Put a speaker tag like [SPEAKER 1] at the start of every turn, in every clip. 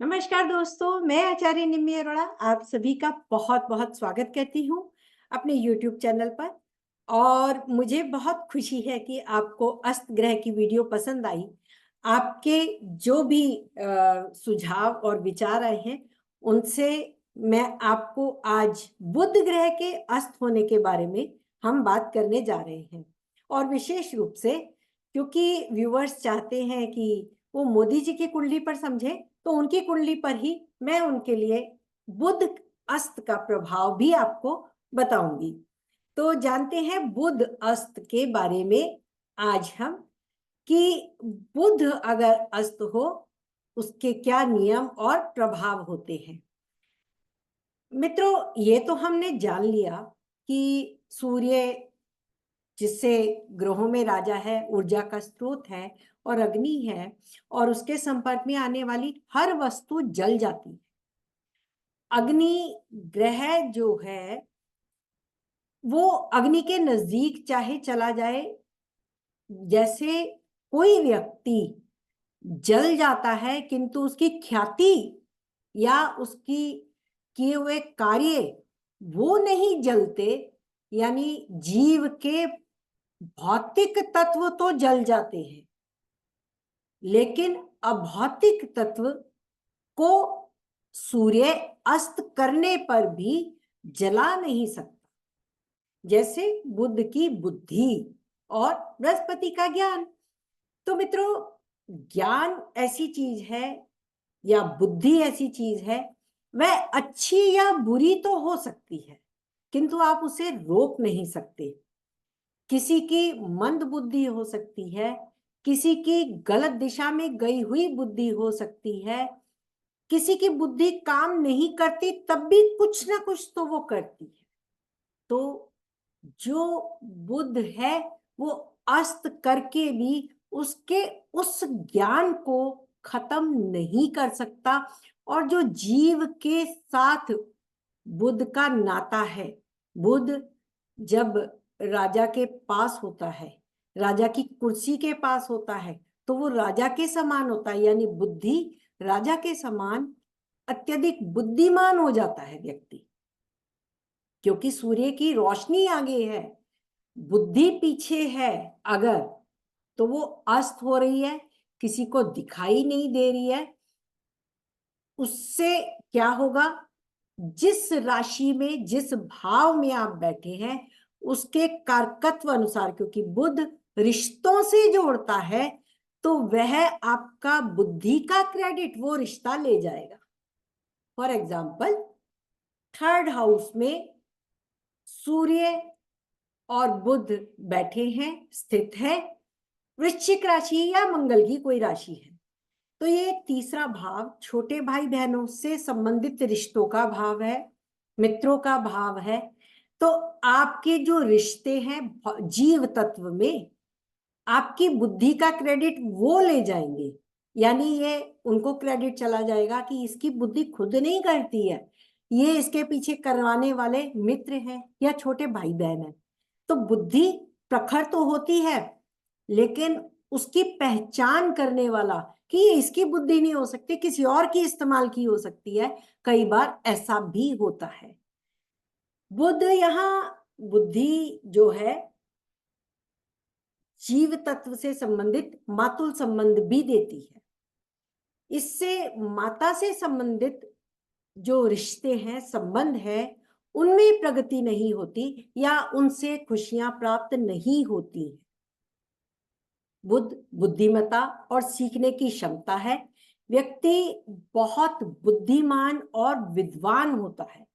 [SPEAKER 1] नमस्कार दोस्तों, मैं आचार्य निम्मी अरोड़ा आप सभी का बहुत बहुत स्वागत करती हूँ अपने YouTube चैनल पर। और मुझे बहुत खुशी है कि आपको अस्त ग्रह की वीडियो पसंद आई। आपके जो भी सुझाव और विचार आए हैं उनसे मैं आपको आज बुध ग्रह के अस्त होने के बारे में हम बात करने जा रहे हैं। और विशेष रूप से क्योंकि व्यूअर्स चाहते हैं कि वो मोदी जी की कुंडली पर समझे, तो उनकी कुंडली पर ही मैं उनके लिए बुध अस्त का प्रभाव भी आपको बताऊंगी। तो जानते हैं बुध अस्त के बारे में आज हम कि बुध अगर अस्त हो उसके क्या नियम और प्रभाव होते हैं। मित्रों, ये तो हमने जान लिया कि सूर्य जिससे ग्रहों में राजा है, ऊर्जा का स्रोत है और अग्नि है, और उसके संपर्क में आने वाली हर वस्तु जल जाती है। अग्नि ग्रह जो है वो अग्नि के नजदीक चाहे चला जाए, जैसे कोई व्यक्ति जल जाता है किंतु उसकी ख्याति या उसकी किए हुए कार्य वो नहीं जलते, यानी जीव के भौतिक तत्व तो जल जाते हैं लेकिन अभौतिक तत्व को सूर्य अस्त करने पर भी जला नहीं सकता। जैसे बुध की बुद्धि और बृहस्पति का ज्ञान। तो मित्रों, ज्ञान ऐसी चीज है या बुद्धि ऐसी चीज है, वह अच्छी या बुरी तो हो सकती है किंतु आप उसे रोक नहीं सकते। किसी की मंद बुद्धि हो सकती है, किसी की गलत दिशा में गई हुई बुद्धि हो सकती है, किसी की बुद्धि काम नहीं करती तब भी कुछ ना कुछ तो वो करती है। तो जो बुध है वो अस्त करके भी उसके उस ज्ञान को खत्म नहीं कर सकता। और जो जीव के साथ बुध का नाता है, बुध जब राजा के पास होता है, राजा की कुर्सी के पास होता है, तो वो राजा के समान होता है, यानी बुद्धि राजा के समान अत्यधिक बुद्धिमान हो जाता है व्यक्ति। क्योंकि सूर्य की रोशनी आगे है, बुद्धि पीछे है अगर, तो वो अस्त हो रही है, किसी को दिखाई नहीं दे रही है। उससे क्या होगा, जिस राशि में जिस भाव में आप बैठे हैं उसके कारकत्व अनुसार, क्योंकि बुध रिश्तों से जोड़ता है, तो वह आपका बुद्धि का क्रेडिट वो रिश्ता ले जाएगा। फॉर एग्जाम्पल, थर्ड हाउस में सूर्य और बुध बैठे हैं, स्थित है, वृश्चिक राशि या मंगल की कोई राशि है, तो ये तीसरा भाव छोटे भाई बहनों से संबंधित रिश्तों का भाव है, मित्रों का भाव है। तो आपके जो रिश्ते हैं जीव तत्व में, आपकी बुद्धि का क्रेडिट वो ले जाएंगे, यानी ये उनको क्रेडिट चला जाएगा कि इसकी बुद्धि खुद नहीं करती है, ये इसके पीछे करवाने वाले मित्र हैं या छोटे भाई बहन हैं। तो बुद्धि प्रखर तो होती है लेकिन उसकी पहचान करने वाला कि ये इसकी बुद्धि नहीं हो सकती, किसी और की इस्तेमाल की हो सकती है, कई बार ऐसा भी होता है। बुध यहाँ बुद्धि जो है जीव तत्व से संबंधित मातुल संबंध भी देती है। इससे माता से संबंधित जो रिश्ते हैं, संबंध है, उनमें प्रगति नहीं होती या उनसे खुशियां प्राप्त नहीं होती। बुध बुद्धिमत्ता और सीखने की क्षमता है। व्यक्ति बहुत बुद्धिमान और विद्वान होता है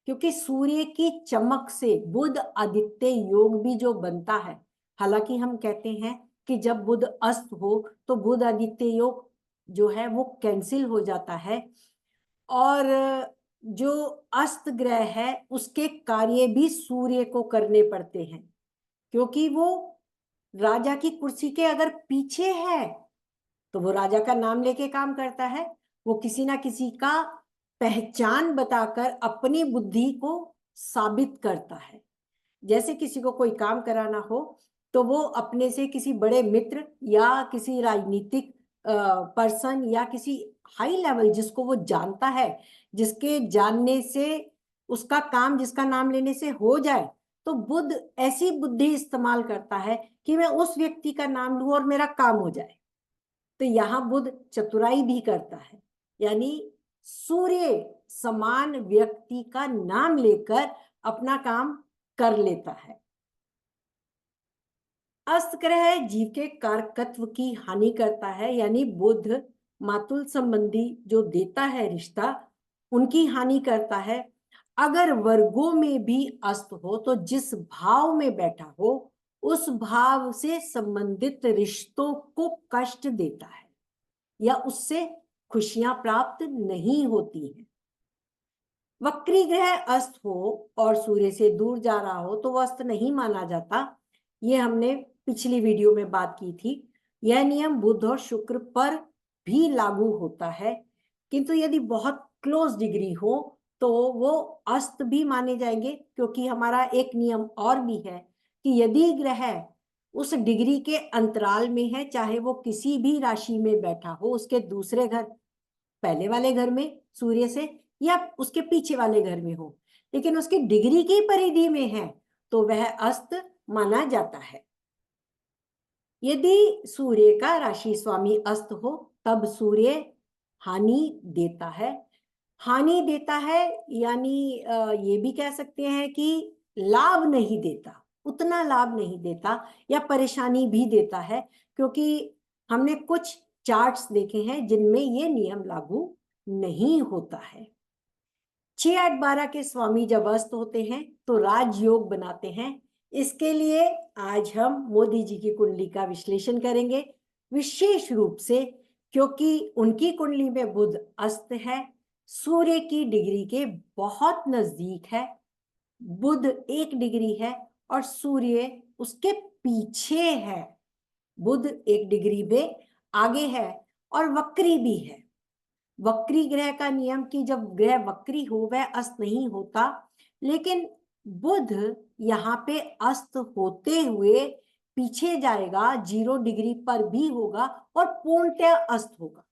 [SPEAKER 1] क्योंकि सूर्य की चमक से बुध आदित्य योग भी जो बनता है। हालांकि हम कहते हैं कि जब बुध अस्त हो तो बुध आदित्य योग जो है वो कैंसिल हो जाता है, और जो अस्त ग्रह है उसके कार्य भी सूर्य को करने पड़ते हैं क्योंकि वो राजा की कुर्सी के अगर पीछे है तो वो राजा का नाम लेके काम करता है, वो किसी ना किसी का पहचान बताकर अपनी बुद्धि को साबित करता है। जैसे किसी को कोई काम कराना हो तो वो अपने से किसी बड़े मित्र या किसी राजनीतिक पर्सन या किसी हाई लेवल जिसको वो जानता है, जिसके जानने से उसका काम जिसका नाम लेने से हो जाए, तो बुद्ध ऐसी बुद्धि इस्तेमाल करता है कि मैं उस व्यक्ति का नाम लूं और मेरा काम हो जाए। तो यहाँ बुद्ध चतुराई भी करता है, यानी सूर्य समान व्यक्ति का नाम लेकर अपना काम कर लेता है। अस्त ग्रह जीव के कारकत्व की हानि करता है, यानी बुध मातुल संबंधी जो देता है रिश्ता, उनकी हानि करता है। अगर वर्गों में भी अस्त हो तो जिस भाव में बैठा हो उस भाव से संबंधित रिश्तों को कष्ट देता है या उससे खुशियां प्राप्त नहीं होती हैं। वक्री ग्रह अस्त हो और सूर्य से दूर जा रहा हो तो वह अस्त नहीं माना जाता। ये हमने पिछली वीडियो में बात की थी। यह नियम बुध और शुक्र पर भी लागू होता है, किंतु यदि बहुत क्लोज डिग्री हो तो वो अस्त भी माने जाएंगे, क्योंकि हमारा एक नियम और भी है कि यदि ग्रह उस डिग्री के अंतराल में है, चाहे वो किसी भी राशि में बैठा हो, उसके दूसरे घर, पहले वाले घर में सूर्य से या उसके पीछे वाले घर में हो, लेकिन उसकी डिग्री की परिधि में है, तो वह अस्त माना जाता है। यदि सूर्य का राशि स्वामी अस्त हो तब सूर्य हानि देता है। हानि देता है यानी ये भी कह सकते हैं कि लाभ नहीं देता, उतना लाभ नहीं देता, या परेशानी भी देता है, क्योंकि हमने कुछ चार्ट्स देखे हैं जिनमें ये नियम लागू नहीं होता है। 6, 8, 12 के स्वामी जब अस्त होते हैं तो राजयोग बनाते हैं। इसके लिए आज हम मोदी जी की कुंडली का विश्लेषण करेंगे, विशेष रूप से क्योंकि उनकी कुंडली में बुध अस्त है, सूर्य की डिग्री के बहुत नजदीक है। बुध 1 डिग्री है और सूर्य उसके पीछे है। बुध 1 डिग्री में आगे है और वक्री भी है। वक्री ग्रह का नियम कि जब ग्रह वक्री हो वह अस्त नहीं होता, लेकिन बुध यहाँ पे अस्त होते हुए पीछे जाएगा, 0 डिग्री पर भी होगा और पूर्णतः अस्त होगा।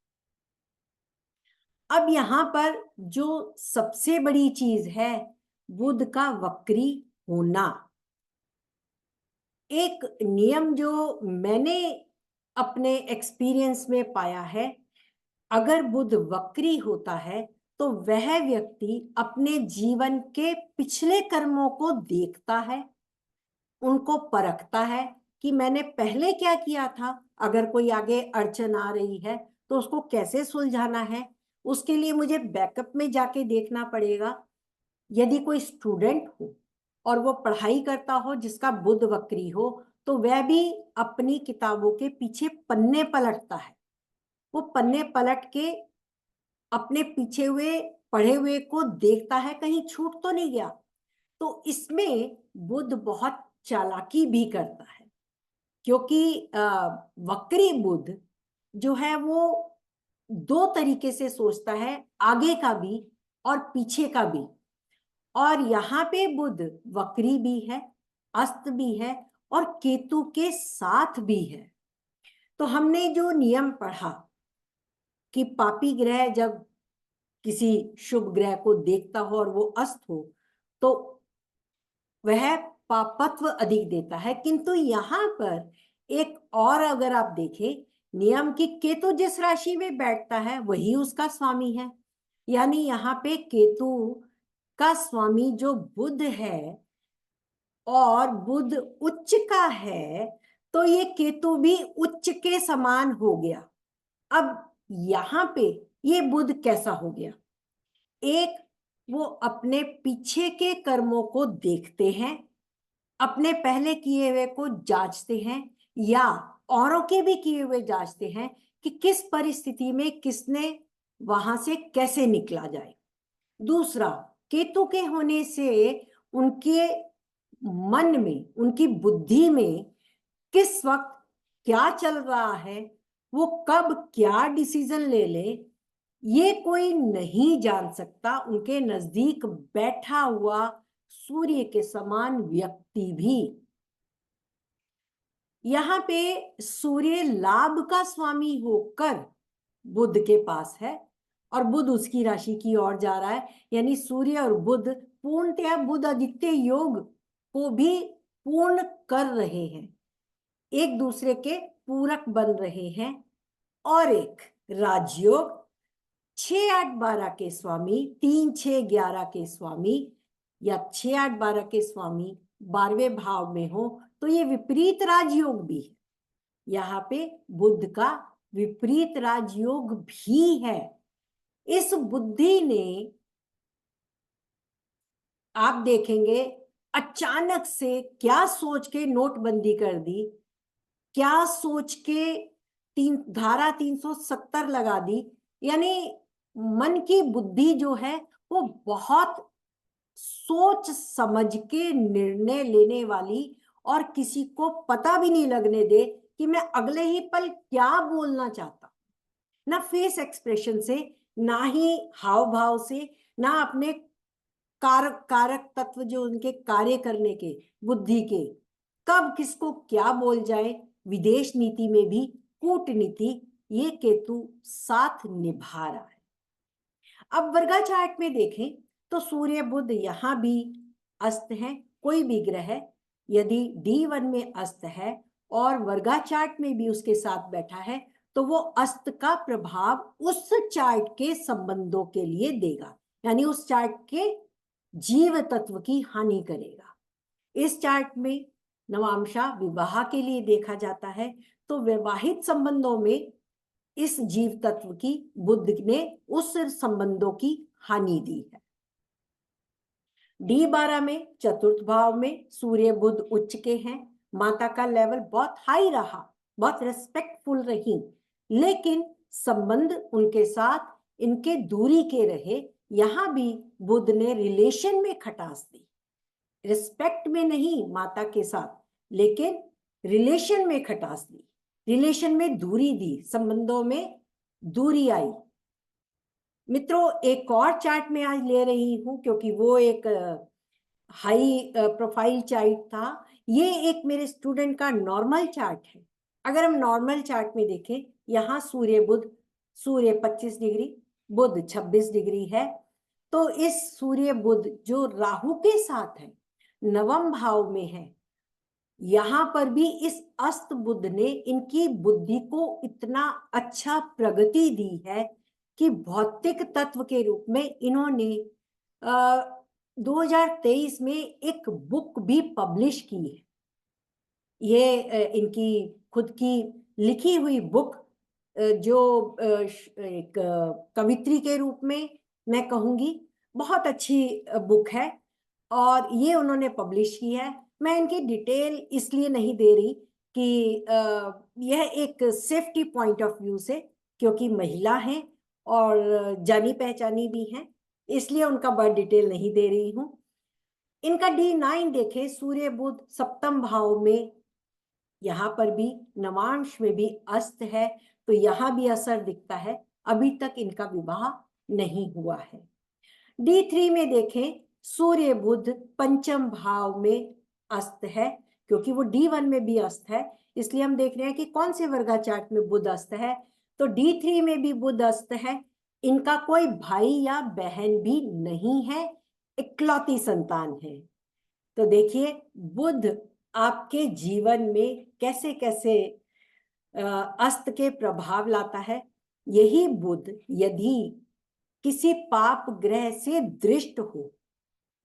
[SPEAKER 1] अब यहाँ पर जो सबसे बड़ी चीज है बुध का वक्री होना। एक नियम जो मैंने अपने एक्सपीरियंस में पाया है, अगर बुध वक्री होता है तो वह व्यक्ति अपने जीवन के पिछले कर्मों को देखता है, उनको परखता है कि मैंने पहले क्या किया था, अगर कोई आगे अड़चन आ रही है तो उसको कैसे सुलझाना है, उसके लिए मुझे बैकअप में जाके देखना पड़ेगा। यदि कोई स्टूडेंट हो और वो पढ़ाई करता हो जिसका बुध वक्री हो, तो वह भी अपनी किताबों के पीछे पन्ने पलटता है। वो पन्ने पलट के अपने पीछे हुए पढ़े हुए को देखता है कहीं छूट तो नहीं गया। तो इसमें बुध बहुत चालाकी भी करता है, क्योंकि वक्री बुध जो है वो 2 तरीके से सोचता है, आगे का भी और पीछे का भी। और यहाँ पे बुध वक्री भी है, अस्त भी है और केतु के साथ भी है। तो हमने जो नियम पढ़ा कि पापी ग्रह जब किसी शुभ ग्रह को देखता हो और वो अस्त हो तो वह पापत्व अधिक देता है, किंतु यहाँ पर एक और अगर आप देखें नियम की, केतु जिस राशि में बैठता है वही उसका स्वामी है, यानी यहाँ पे केतु का स्वामी जो बुध है और बुध उच्च का है, तो ये केतु भी उच्च के समान हो गया। अब यहाँ पे ये बुध कैसा हो गया, एक वो अपने पीछे के कर्मों को देखते हैं, अपने पहले किए हुए को जांचते हैं या औरों के भी किए हुए जांचते हैं कि किस परिस्थिति में किसने वहां से कैसे निकला जाए। दूसरा, केतु के होने से उनके मन में, उनकी बुद्धि में किस वक्त क्या चल रहा है, वो कब क्या डिसीजन ले ले, ये कोई नहीं जान सकता। उनके नजदीक बैठा हुआ सूर्य के समान व्यक्ति भी। यहाँ पे सूर्य लाभ का स्वामी होकर बुध के पास है, और बुध उसकी राशि की ओर जा रहा है, यानी सूर्य और बुध पूर्णतया बुध आदित्य योग को भी पूर्ण कर रहे हैं, एक दूसरे के पूरक बन रहे हैं। और एक राजयोग 6-8-12 के स्वामी, 3-6-11 के स्वामी या 6-8-12 के स्वामी 12वें भाव में हो तो ये विपरीत राजयोग भी है। यहाँ पे बुध का विपरीत राजयोग भी है। इस बुद्धि ने, आप देखेंगे, अचानक से क्या सोच के नोटबंदी कर दी, क्या सोच के धारा 370 लगा दी, यानी मन की बुद्धि जो है वो बहुत सोच समझ के निर्णय लेने वाली, और किसी को पता भी नहीं लगने दे कि मैं अगले ही पल क्या बोलना चाहता, ना फेस एक्सप्रेशन से, ना ही हाव भाव से, ना अपने कारक तत्व जो उनके कार्य करने के बुद्धि के, कब किसको क्या बोल जाए। विदेश नीति में भी कूटनीति ये केतु साथ निभा रहा है। अब वर्गा चार्ट में देखें तो सूर्य बुध यहां भी अस्त है। कोई भी ग्रह यदि D1 में अस्त है और वर्गा चार्ट में भी उसके साथ बैठा है तो वो अस्त का प्रभाव उस चार्ट के संबंधों के लिए देगा, यानी उस चार्ट के जीव तत्व की हानि करेगा। इस चार्ट में नवांशा विवाह के लिए देखा जाता है, तो वैवाहिक संबंधों में इस जीव तत्व की बुध ने उस संबंधों की हानि दी है। D12 में चतुर्थ भाव में सूर्य बुध उच्च के हैं। माता का लेवल बहुत हाई रहा, बहुत रेस्पेक्टफुल रही, लेकिन संबंध उनके साथ इनके दूरी के रहे। यहां भी बुध ने रिलेशन में खटास दी, रिस्पेक्ट में नहीं माता के साथ, लेकिन रिलेशन में खटास दी, रिलेशन में दूरी दी, संबंधों में दूरी आई। मित्रों, एक और चार्ट में आज ले रही हूं क्योंकि वो एक हाई प्रोफाइल चार्ट था। ये एक मेरे स्टूडेंट का नॉर्मल चार्ट है। अगर हम नॉर्मल चार्ट में देखें, यहाँ सूर्य बुध, सूर्य 25 डिग्री, बुध 26 डिग्री है। तो इस सूर्य बुध जो राहु के साथ है, नवम भाव में है, यहां पर भी इस अस्त बुध ने इनकी बुद्धि को इतना अच्छा प्रगति दी है कि भौतिक तत्व के रूप में इन्होंने 2023 में एक बुक भी पब्लिश की है। ये इनकी खुद की लिखी हुई बुक, जो एक कवित्री के रूप में मैं कहूंगी, बहुत अच्छी बुक है और ये उन्होंने पब्लिश की है। मैं इनकी डिटेल इसलिए नहीं दे रही कि यह एक सेफ्टी पॉइंट ऑफ व्यू से, क्योंकि महिला हैं और जानी पहचानी भी हैं, इसलिए उनका बड़ा डिटेल नहीं दे रही हूं। इनका D9 देखें, सूर्य बुध सप्तम भाव में, यहाँ पर भी नवांश में भी अस्त है, तो यहाँ भी असर दिखता है। अभी तक इनका विवाह नहीं हुआ है। D3 में देखें, सूर्य बुध पंचम भाव में अस्त है, क्योंकि वो D1 में भी अस्त है, इसलिए हम देख रहे हैं कि कौन से वर्गा चार्ट में बुध अस्त है। तो D3 में भी बुध अस्त है। इनका कोई भाई या बहन भी नहीं है, इकलौती संतान है। तो देखिए बुध आपके जीवन में कैसे कैसे अस्त के प्रभाव लाता है। यही बुध यदि किसी पाप ग्रह से दृष्ट हो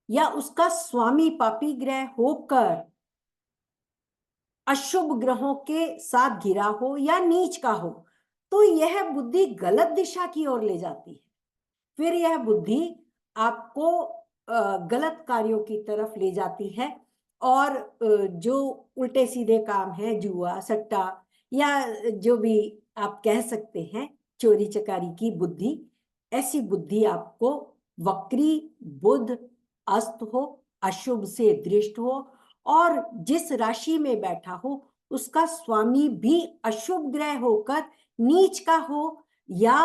[SPEAKER 1] या उसका स्वामी पापी ग्रह होकर अशुभ ग्रहों के साथ घिरा हो या नीच का हो, तो यह बुद्धि गलत दिशा की ओर ले जाती है। फिर यह बुद्धि आपको गलत कार्यों की तरफ ले जाती है, और जो उल्टे सीधे काम है, जुआ सट्टा या जो भी आप कह सकते हैं, चोरी चकारी की बुद्धि, ऐसी बुद्धि आपको वक्री बुध अस्त हो, अशुभ से दृष्ट हो और जिस राशि में बैठा हो उसका स्वामी भी अशुभ ग्रह होकर नीच का हो या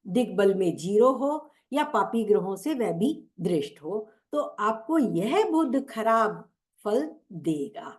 [SPEAKER 1] दिग्बल में 0 हो या पापी ग्रहों से वह भी दृष्ट हो, तो आपको यह बुध खराब फल देगा।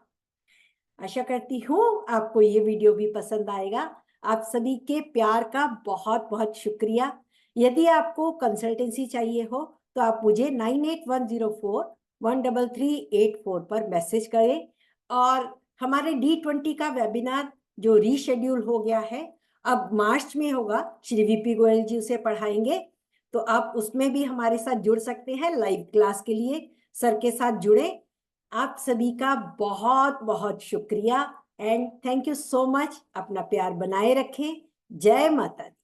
[SPEAKER 1] आशा करती हूँ आपको ये वीडियो भी पसंद आएगा। आप सभी के प्यार का बहुत बहुत शुक्रिया। यदि आपको कंसल्टेंसी चाहिए हो तो आप मुझे 9810413384 पर मैसेज करें। और हमारे D20 का वेबिनार जो रीशेड्यूल हो गया है, अब मार्च में होगा, श्री वीपी गोयल जी उसे पढ़ाएंगे, तो आप उसमें भी हमारे साथ जुड़ सकते हैं। लाइव क्लास के लिए सर के साथ जुड़े। आप सभी का बहुत बहुत शुक्रिया and thank you so much. अपना प्यार बनाए रखें। जय माता दी।